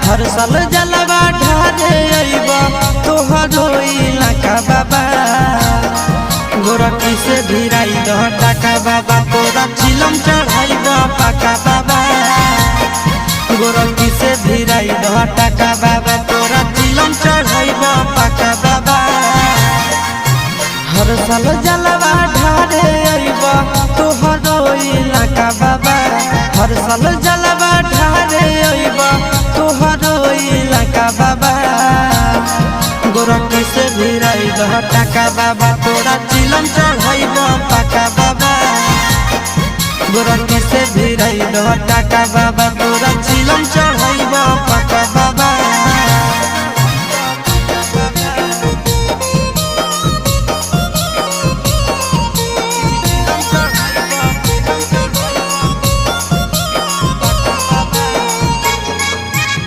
हर साल जलवा ढारे अइबा तोहरो इलाका बाबा गोरखी से भिराई दह टाका बाबा तोरा चिलम चढ़ाइबा पाका बाबा गोरखी से भिराई दह टाका बाबा तोरा चिलम चढ़ाइबा पाका बाबा हर साल जलवा ढारे अइबा तोहरो इलाका बाबा हर साल जलवा ढारे अइबा तोहरो इलाका बाबा गोरखी से भिराई दह टाका बाबा तोरा चिलम चढ़ाइबा पाका बाबा गोरखी से भिराई दह टाका बाबा तोरा चिलम